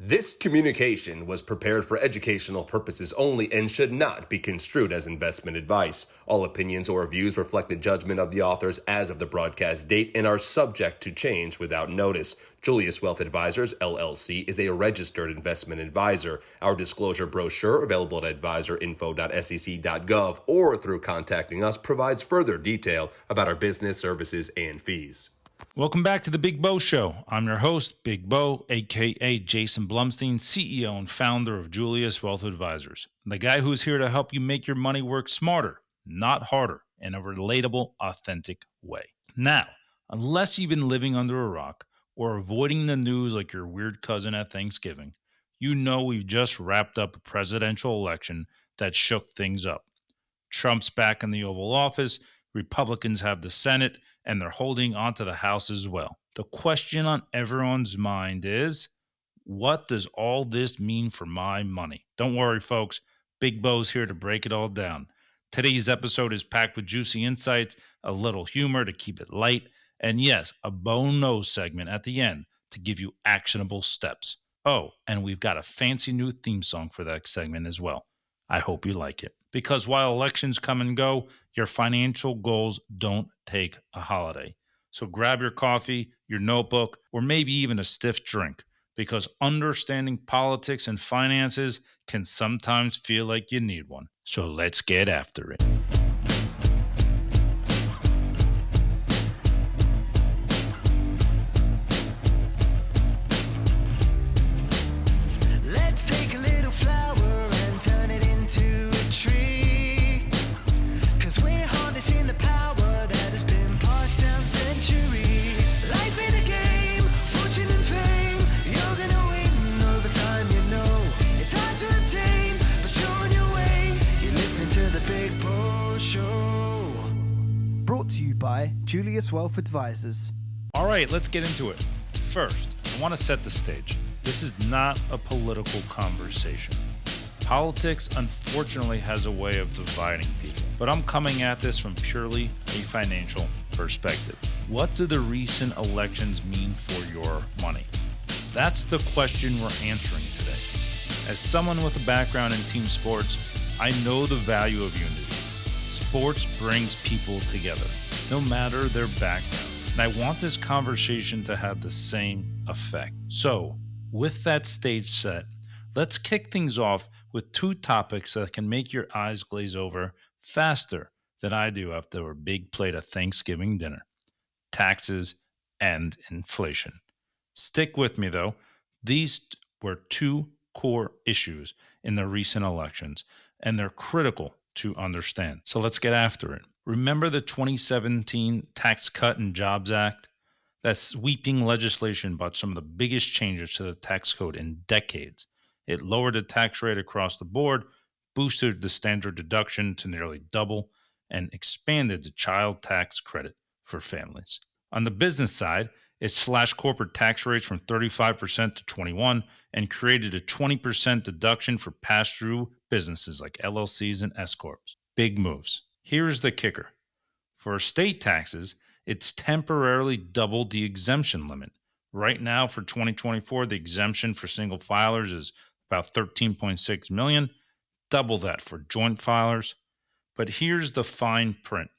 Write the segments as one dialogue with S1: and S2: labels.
S1: This communication was prepared for educational purposes only and should not be construed as investment advice. All opinions or views reflect the judgment of the authors as of the broadcast date and are subject to change without notice. Julius Wealth Advisors, LLC, is a registered investment advisor. Our disclosure brochure, available at advisorinfo.sec.gov or through contacting us, provides further detail about our business, services, and fees.
S2: Welcome back to the Big Bo Show. I'm your host, Big Bo, aka Jason Blumstein, CEO and founder of Julius Wealth Advisors, the guy who's here to help you make your money work smarter, not harder, in a relatable, authentic way. Now, unless you've been living under a rock or avoiding the news like your weird cousin at Thanksgiving, you know we've just wrapped up a presidential election that shook things up. Trump's back in the Oval Office, Republicans have the Senate, and they're holding onto the House as well. The question on everyone's mind is, what does all this mean for my money? Don't worry, folks. Big Bo's here to break it all down. Today's episode is packed with juicy insights, a little humor to keep it light, and yes, a bone-nose segment at the end to give you actionable steps. Oh, and we've got a fancy new theme song for that segment as well. I hope you like it. Because while elections come and go, your financial goals don't take a holiday. So grab your coffee, your notebook, or maybe even a stiff drink, because understanding politics and finances can sometimes feel like you need one. So let's get after it.
S3: Let's take a little flower and turn it into a tree. 'Cause we're harnessing the power that has been passed down centuries. Life in a game, fortune and fame. You're gonna win over time, you know. It's hard to attain, but you're on your way. You're listening to the Big Bo Show.
S4: Brought to you by Julius Wealth Advisors.
S2: All right, let's get into it. First, I want to set the stage. This is not a political conversation. Politics, unfortunately, has a way of dividing people, but I'm coming at this from purely a financial perspective. What do the recent elections mean for your money? That's the question we're answering today. As someone with a background in team sports, I know the value of unity. Sports brings people together, no matter their background, and I want this conversation to have the same effect. So, with that stage set, let's kick things off with two topics that can make your eyes glaze over faster than I do after a big plate of Thanksgiving dinner: taxes and inflation. Stick with me, though. These were two core issues in the recent elections, and they're critical to understand. So let's get after it. Remember the 2017 Tax Cut and Jobs Act? That sweeping legislation brought some of the biggest changes to the tax code in decades. It lowered the tax rate across the board, boosted the standard deduction to nearly double, and expanded the child tax credit for families. On the business side, it slashed corporate tax rates from 35% to 21% and created a 20% deduction for pass-through businesses like LLCs and S-Corps. Big moves. Here's the kicker. For state taxes, it's temporarily doubled the exemption limit. Right now, for 2024, the exemption for single filers is about $13.6 million, double that for joint filers. But here's the fine print.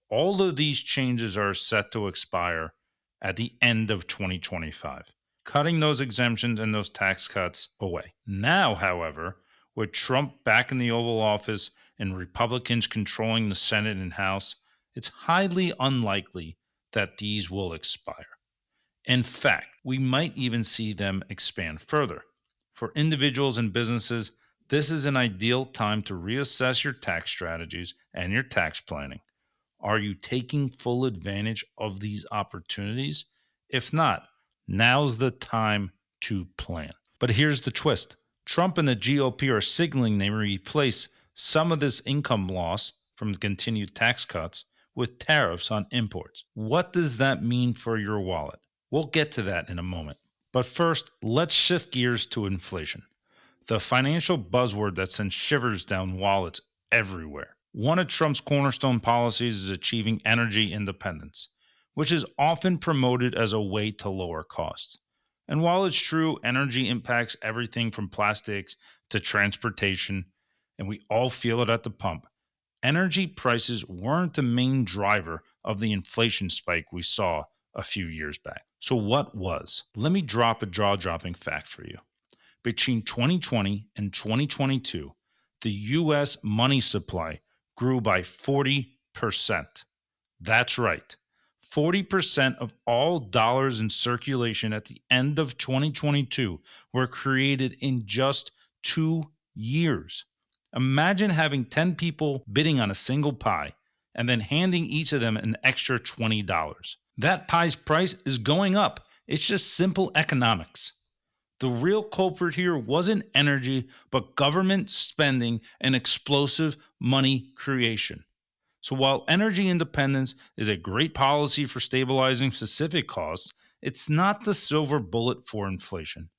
S2: All of these changes are set to expire at the end of 2025, cutting those exemptions and those tax cuts away. Now, however, with Trump back in the Oval Office and Republicans controlling the Senate and House, it's highly unlikely that these will expire. In fact, we might even see them expand further. For individuals and businesses, this is an ideal time to reassess your tax strategies and your tax planning. Are you taking full advantage of these opportunities? If not, now's the time to plan. But here's the twist. Trump and the GOP are signaling they replace some of this income loss from the continued tax cuts with tariffs on imports. What does that mean for your wallet? We'll get to that in a moment. But first, let's shift gears to inflation, the financial buzzword that sends shivers down wallets everywhere. One of Trump's cornerstone policies is achieving energy independence, which is often promoted as a way to lower costs. And while it's true, energy impacts everything from plastics to transportation, and we all feel it at the pump, energy prices weren't the main driver of the inflation spike we saw a few years back. So, what was? Let me drop a jaw dropping fact for you. Between 2020 and 2022, the US money supply grew by 40%. That's right. 40% of all dollars in circulation at the end of 2022 were created in just 2 years. Imagine having 10 people bidding on a single pie and then handing each of them an extra $20. That pie's price is going up. It's just simple economics. The real culprit here wasn't energy, but government spending and explosive money creation. So while energy independence is a great policy for stabilizing specific costs, it's not the silver bullet for inflation.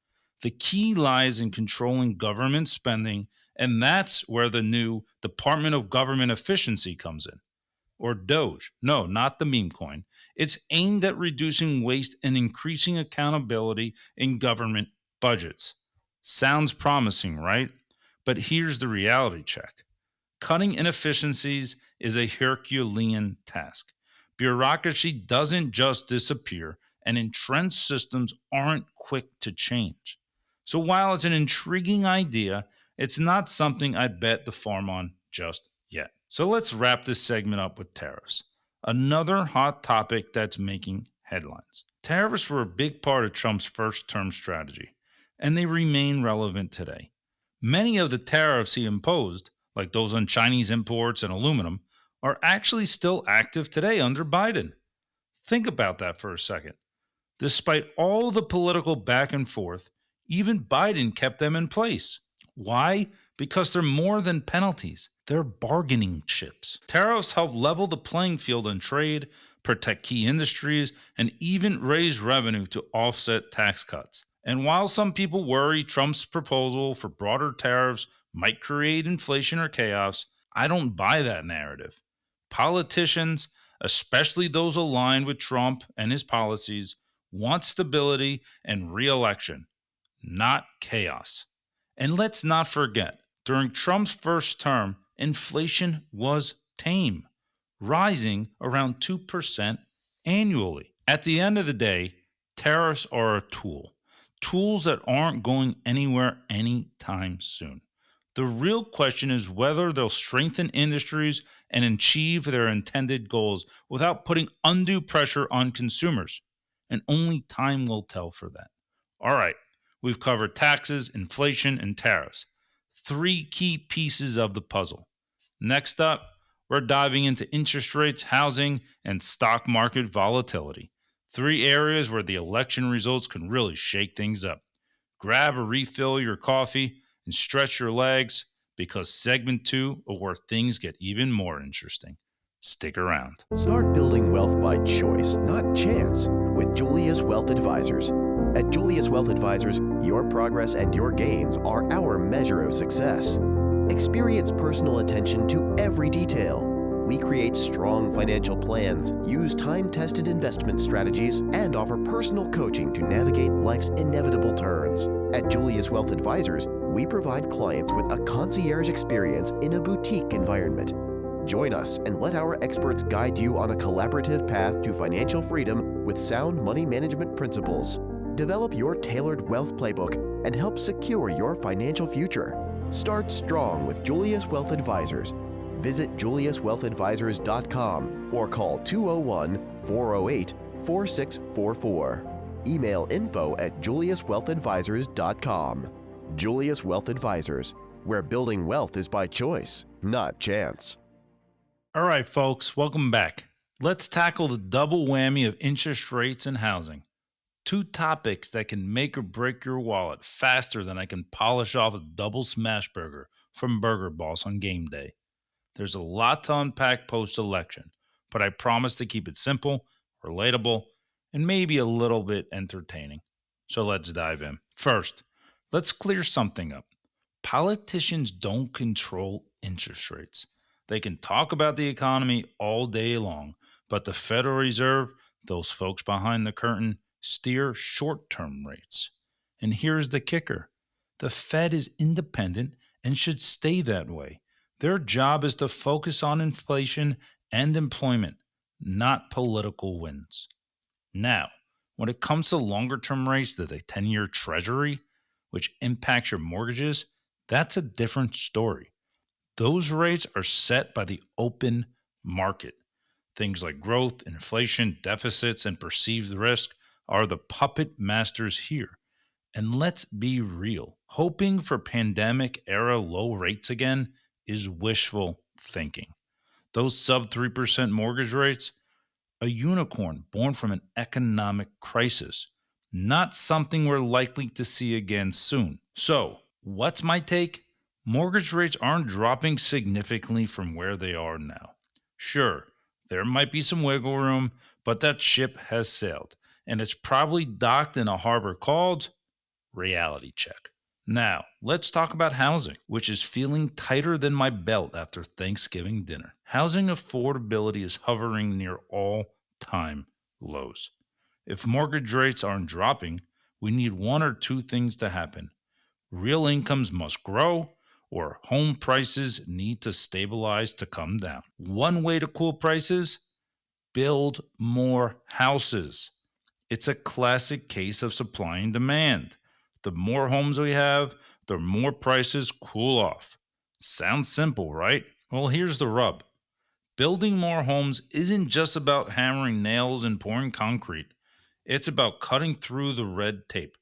S2: The key lies in controlling government spending, and that's where the new Department of Government Efficiency comes in. Or Doge. No, not the meme coin. It's aimed at reducing waste and increasing accountability in government budgets. Sounds promising, right? But here's the reality check. Cutting inefficiencies is a Herculean task. Bureaucracy doesn't just disappear, and entrenched systems aren't quick to change. So while it's an intriguing idea, it's not something I'd bet the farm on just yet. So let's wrap this segment up with tariffs, another hot topic that's making headlines. Tariffs were a big part of Trump's first-term strategy, and they remain relevant today. Many of the tariffs he imposed, like those on Chinese imports and aluminum, are actually still active today under Biden. Think about that for a second. Despite all the political back and forth, even Biden kept them in place. Why? Because they're more than penalties. They're bargaining chips. Tariffs help level the playing field in trade, protect key industries, and even raise revenue to offset tax cuts. And while some people worry Trump's proposal for broader tariffs might create inflation or chaos, I don't buy that narrative. Politicians, especially those aligned with Trump and his policies, want stability and re-election, not chaos. And let's not forget, during Trump's first term, inflation was tame, rising around 2% annually. At the end of the day, tariffs are a tool. Tools that aren't going anywhere anytime soon. The real question is whether they'll strengthen industries and achieve their intended goals without putting undue pressure on consumers. And only time will tell for that. All right, we've covered taxes, inflation, and tariffs. 3 key pieces of the puzzle. Next up, we're diving into interest rates, housing, and stock market volatility. 3 areas where the election results can really shake things up. Grab a refill of your coffee and stretch your legs, because segment 2 are where things get even more interesting. Stick around.
S5: Start building wealth by choice, not chance, with Julius Wealth Advisors. At Julius Wealth Advisors, your progress and your gains are our measure of success. Experience personal attention to every detail. We create strong financial plans, use time-tested investment strategies, and offer personal coaching to navigate life's inevitable turns. At Julius Wealth Advisors, we provide clients with a concierge experience in a boutique environment. Join us and let our experts guide you on a collaborative path to financial freedom with sound money management principles. Develop your tailored wealth playbook and help secure your financial future. Start strong with Julius Wealth Advisors. Visit juliuswealthadvisors.com or call 201-408-4644. Email info@juliuswealthadvisors.com. Julius Wealth Advisors, where building wealth is by choice, not chance.
S2: All right, folks, welcome back. Let's tackle the double whammy of interest rates and housing. 2 topics that can make or break your wallet faster than I can polish off a double smash burger from Burger Boss on game day. There's a lot to unpack post-election, but I promise to keep it simple, relatable, and maybe a little bit entertaining. So let's dive in. First, let's clear something up. Politicians don't control interest rates. They can talk about the economy all day long, but the Federal Reserve, those folks behind the curtain, steer short-term rates. And here's the kicker. The Fed is independent and should stay that way. Their job is to focus on inflation and employment, not political wins. Now, when it comes to longer-term rates, the 10-year Treasury, which impacts your mortgages, that's a different story. Those rates are set by the open market. Things like growth, inflation, deficits, and perceived risk are the puppet masters here. And let's be real, hoping for pandemic-era low rates again is wishful thinking. Those sub 3% mortgage rates, a unicorn born from an economic crisis, not something we're likely to see again soon. So, what's my take? Mortgage rates aren't dropping significantly from where they are now. Sure, there might be some wiggle room, but that ship has sailed, and it's probably docked in a harbor called reality check. Now, let's talk about housing, which is feeling tighter than my belt after Thanksgiving dinner. Housing affordability is hovering near all-time lows. If mortgage rates aren't dropping, we need one or two things to happen. Real incomes must grow, or home prices need to stabilize to come down. One way to cool prices? Build more houses. It's a classic case of supply and demand. The more homes we have, the more prices cool off. Sounds simple, right? Well, here's the rub. Building more homes isn't just about hammering nails and pouring concrete. It's about cutting through the red tape.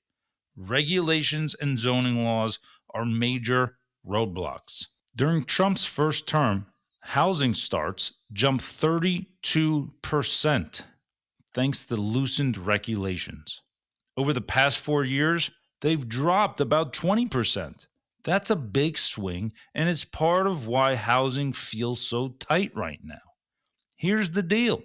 S2: Regulations and zoning laws are major roadblocks. During Trump's first term, housing starts jumped 32% thanks to loosened regulations. Over the past 4 years, they've dropped about 20%. That's a big swing, and it's part of why housing feels so tight right now. Here's the deal.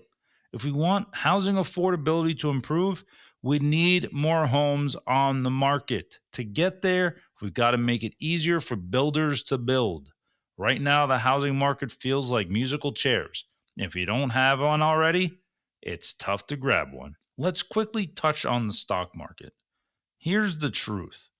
S2: If we want housing affordability to improve, we need more homes on the market. To get there, we've got to make it easier for builders to build. Right now, the housing market feels like musical chairs. If you don't have one already, it's tough to grab one. Let's quickly touch on the stock market. Here's the truth.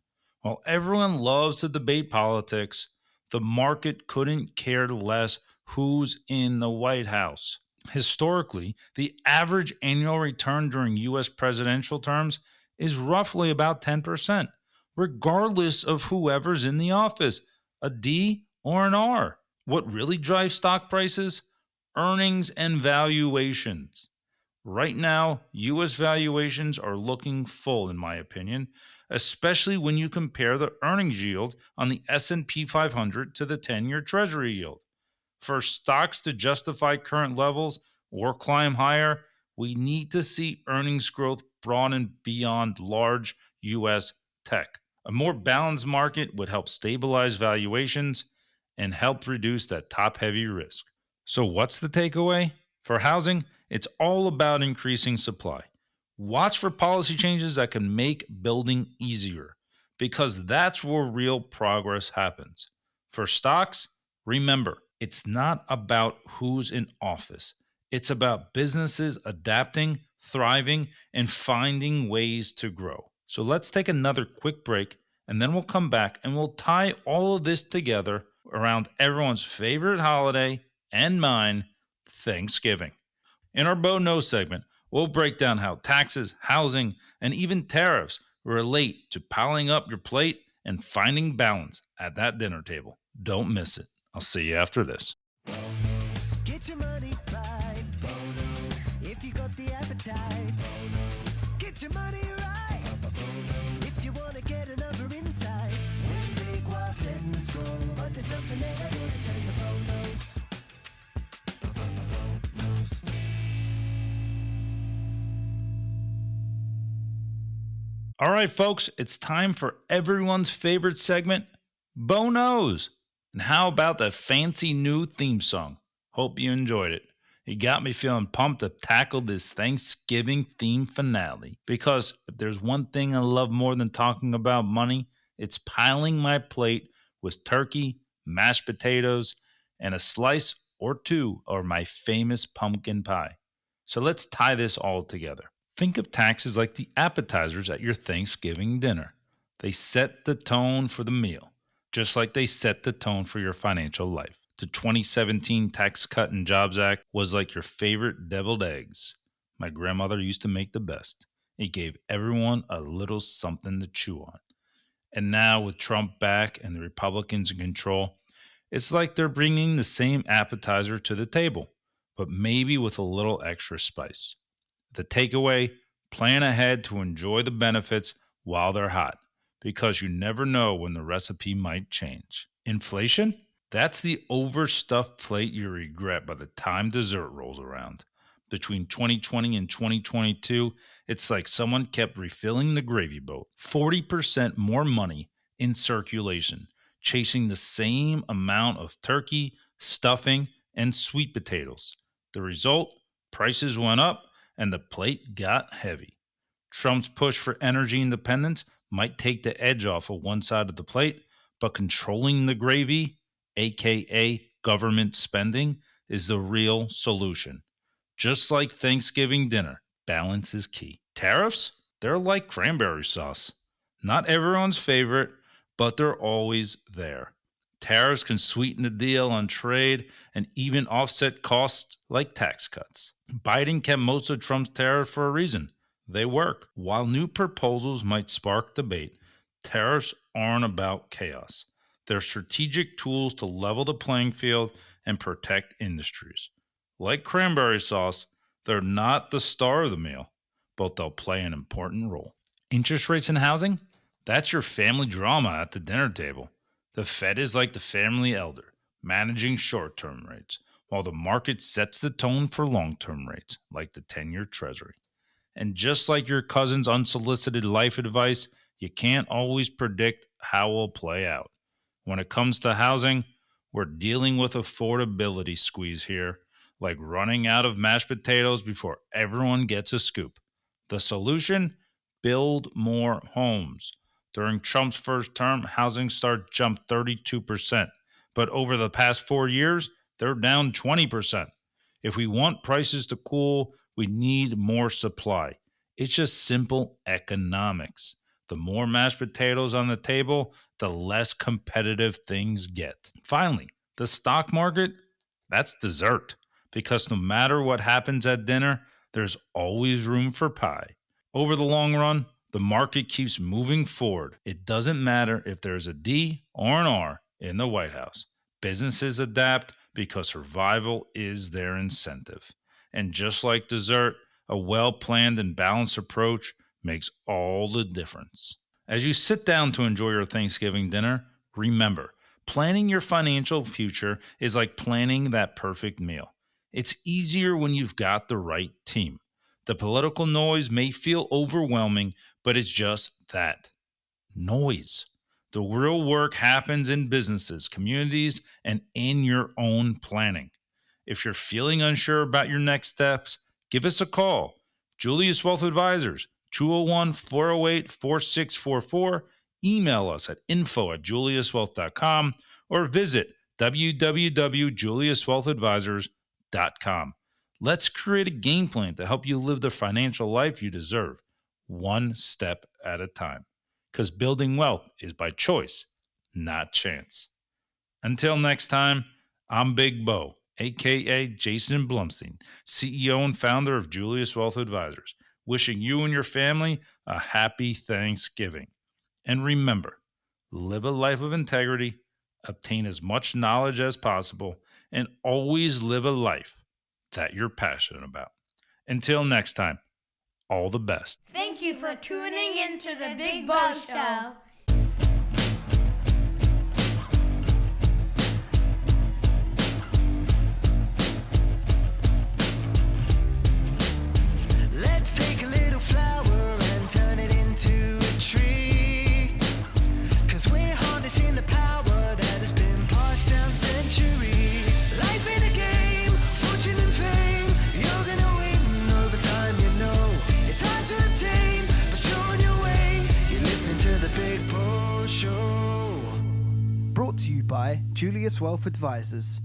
S2: While everyone loves to debate politics, the market couldn't care less who's in the White House. Historically, the average annual return during U.S. presidential terms is roughly about 10%, regardless of whoever's in the office, a D or an R. What really drives stock prices? Earnings and valuations. Right now, U.S. valuations are looking full, in my opinion, especially when you compare the earnings yield on the S&P 500 to the 10-year Treasury yield. For stocks to justify current levels or climb higher, we need to see earnings growth broaden beyond large U.S. tech. A more balanced market would help stabilize valuations and help reduce that top-heavy risk. So what's the takeaway? For housing, it's all about increasing supply. Watch for policy changes that can make building easier, because that's where real progress happens. For stocks, remember, it's not about who's in office. It's about businesses adapting, thriving, and finding ways to grow. So let's take another quick break, and then we'll come back and we'll tie all of this together around everyone's favorite holiday and mine, Thanksgiving. In our Bo Knows segment, we'll break down how taxes, housing, and even tariffs relate to piling up your plate and finding balance at that dinner table. Don't miss it. I'll see you after this.
S3: Get your money right. If you got the appetite. Get your money right. If you want to get another insight. When big was setting the score, but there's something that I want to tell you. Bo knows.
S2: All right, folks, it's time for everyone's favorite segment, Bo Knows. And how about that fancy new theme song? Hope you enjoyed it. It got me feeling pumped to tackle this Thanksgiving theme finale. Because if there's one thing I love more than talking about money, it's piling my plate with turkey, mashed potatoes, and a slice or two of my famous pumpkin pie. So let's tie this all together. Think of taxes like the appetizers at your Thanksgiving dinner. They set the tone for the meal, just like they set the tone for your financial life. The 2017 Tax Cut and Jobs Act was like your favorite deviled eggs. My grandmother used to make the best. It gave everyone a little something to chew on. And now with Trump back and the Republicans in control, it's like they're bringing the same appetizer to the table, but maybe with a little extra spice. The takeaway, plan ahead to enjoy the benefits while they're hot, because you never know when the recipe might change. Inflation? That's the overstuffed plate you regret by the time dessert rolls around. Between 2020 and 2022, it's like someone kept refilling the gravy boat. 40% more money in circulation, chasing the same amount of turkey, stuffing, and sweet potatoes. The result? Prices went up and the plate got heavy. Trump's push for energy independence might take the edge off of one side of the plate, but controlling the gravy, aka government spending, is the real solution. Just like Thanksgiving dinner, balance is key. Tariffs? They're like cranberry sauce. Not everyone's favorite, but they're always there. Tariffs can sweeten the deal on trade and even offset costs like tax cuts. Biden kept most of Trump's tariffs for a reason. They work. While new proposals might spark debate, tariffs aren't about chaos. They're strategic tools to level the playing field and protect industries. Like cranberry sauce, they're not the star of the meal, but they'll play an important role. Interest rates in housing? That's your family drama at the dinner table. The Fed is like the family elder, managing short-term rates, while the market sets the tone for long-term rates, like the 10-year Treasury. And just like your cousin's unsolicited life advice, you can't always predict how it will play out. When it comes to housing, we're dealing with affordability squeeze here, like running out of mashed potatoes before everyone gets a scoop. The solution? Build more homes. During Trump's first term, housing starts jumped 32%, but over the past 4 years, they're down 20%. If we want prices to cool, we need more supply. It's just simple economics. The more mashed potatoes on the table, the less competitive things get. Finally, the stock market, that's dessert, because no matter what happens at dinner, there's always room for pie. Over the long run, the market keeps moving forward. It doesn't matter if there's a D or an R in the White House. Businesses adapt because survival is their incentive. And just like dessert, a well-planned and balanced approach makes all the difference. As you sit down to enjoy your Thanksgiving dinner, remember, planning your financial future is like planning that perfect meal. It's easier when you've got the right team. The political noise may feel overwhelming, but it's just that. Noise. The real work happens in businesses, communities, and in your own planning. If you're feeling unsure about your next steps, give us a call. Julius Wealth Advisors, 201-408-4644. Email us at info@juliuswealth.com or visit www.juliuswealthadvisors.com. Let's create a game plan to help you live the financial life you deserve, one step at a time. Because building wealth is by choice, not chance. Until next time, I'm Big Bo, a.k.a. Jason Blumstein, CEO and founder of Julius Wealth Advisors, wishing you and your family a happy Thanksgiving. And remember, live a life of integrity, obtain as much knowledge as possible, and always live a life that you're passionate about. Until next time, all the best.
S6: Thank you for tuning in to the Big Bo Show.
S3: Let's take a little flower and turn it into a tree. 'Cause we're harnessing the power that has been passed down centuries. Life in a game, fortune and fame. You're gonna win over time, you know. It's hard to attain, but you're on your way. You're listening to the Big Bo Show.
S4: Brought to you by Julius Wealth Advisors.